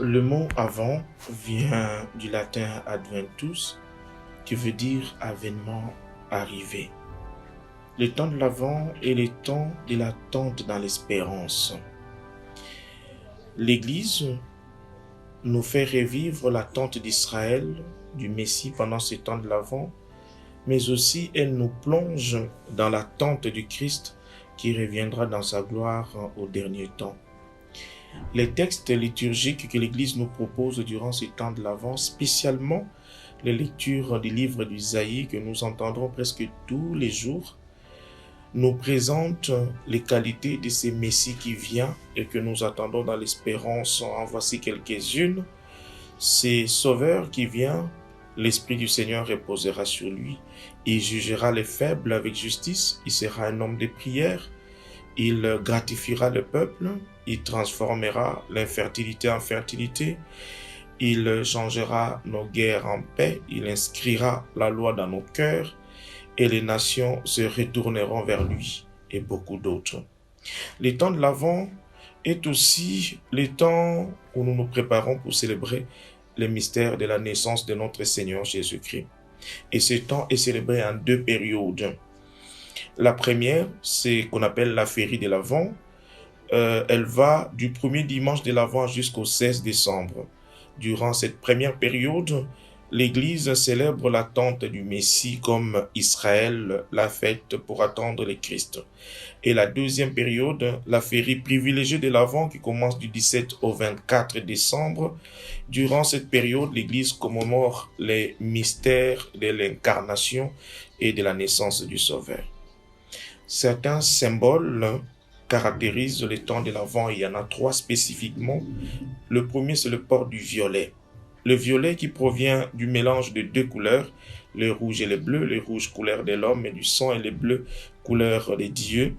Le mot avant vient du latin adventus, qui veut dire avènement, arrivé. Le temps de l'Avent est le temps de l'attente dans l'espérance. L'Église nous fait revivre l'attente d'Israël, du Messie pendant ce temps de l'Avent, mais aussi elle nous plonge dans l'attente du Christ qui reviendra dans sa gloire au dernier temps. Les textes liturgiques que l'Église nous propose durant ce temps de l'Avent, spécialement les lectures du livre d'Isaïe que nous entendrons presque tous les jours, nous présentent les qualités de ce Messie qui vient et que nous attendons dans l'espérance. En voici quelques-unes. Ce Sauveur qui vient, l'Esprit du Seigneur reposera sur lui. Il jugera les faibles avec justice. Il sera un homme de prière. Il gratifiera le peuple. Il transformera l'infertilité en fertilité. Il changera nos guerres en paix. Il inscrira la loi dans nos cœurs. Et les nations se retourneront vers lui, et beaucoup d'autres. Le temps de l'Avent est aussi le temps où nous nous préparons pour célébrer le mystère de la naissance de notre Seigneur Jésus-Christ. Et ce temps est célébré en deux périodes. La première, c'est qu'on appelle la féerie de l'Avent. Elle va du premier dimanche de l'Avent jusqu'au 16 décembre. Durant cette première période, l'Église célèbre l'attente du Messie comme Israël l'a faite pour attendre le Christ. Et la deuxième période, la féerie privilégiée de l'Avent qui commence du 17 au 24 décembre. Durant cette période, l'Église commémore les mystères de l'incarnation et de la naissance du Sauveur. Certains symboles caractérisent le temps de l'Avent. Il y en a trois spécifiquement. Le premier, c'est le port du violet. Le violet qui provient du mélange de deux couleurs, le rouge et le bleu, le rouge couleur de l'homme et du sang et le bleu couleur des dieux,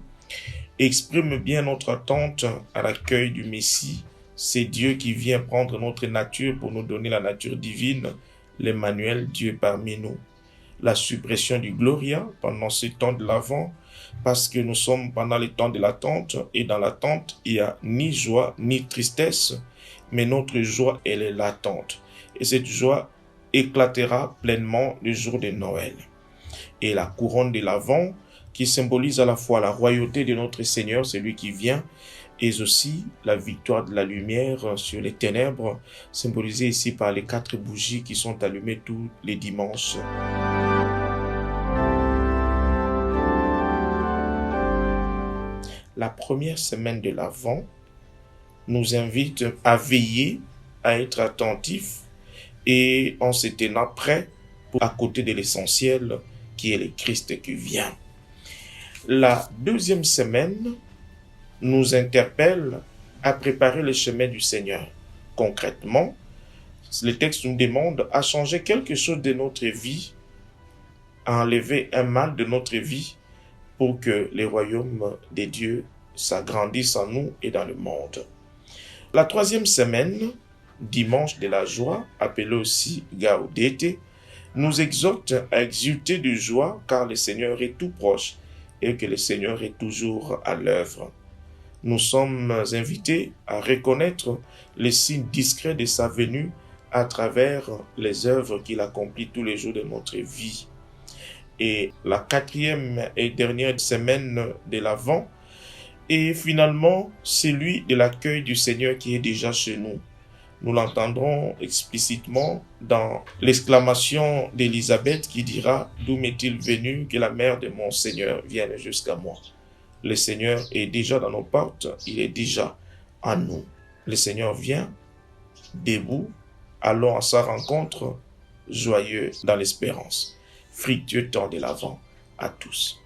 exprime bien notre attente à l'accueil du Messie. C'est Dieu qui vient prendre notre nature pour nous donner la nature divine, l'Emmanuel, Dieu parmi nous. La suppression du Gloria pendant ce temps de l'Avent, parce que nous sommes pendant le temps de l'attente, et dans l'attente, il n'y a ni joie ni tristesse, mais notre joie, elle est l'attente. Et cette joie éclatera pleinement le jour de Noël. Et la couronne de l'Avent, qui symbolise à la fois la royauté de notre Seigneur, celui qui vient, et aussi la victoire de la lumière sur les ténèbres, symbolisée ici par les 4 bougies qui sont allumées tous les dimanches. La première semaine de l'Avent nous invite à veiller, à être attentifs et en se tenant prêts à côté de l'essentiel qui est le Christ qui vient. La deuxième semaine nous interpelle à préparer le chemin du Seigneur. Concrètement, le texte nous demande à changer quelque chose de notre vie, à enlever un mal de notre vie pour que le royaume des dieux s'agrandisse en nous et dans le monde. La troisième semaine, dimanche de la joie, appelé aussi Gaudete, nous exhorte à exulter de joie car le Seigneur est tout proche et que le Seigneur est toujours à l'œuvre. Nous sommes invités à reconnaître les signes discrets de sa venue à travers les œuvres qu'il accomplit tous les jours de notre vie. Et la quatrième et dernière semaine de l'Avent est finalement celui de l'accueil du Seigneur qui est déjà chez nous. Nous l'entendrons explicitement dans l'exclamation d'Élisabeth qui dira « D'où m'est-il venu que la mère de mon Seigneur vienne jusqu'à moi ?» Le Seigneur est déjà dans nos portes, il est déjà en nous. Le Seigneur vient, debout, allons à sa rencontre, joyeux dans l'espérance. Fructueux temps de l'Avent à tous.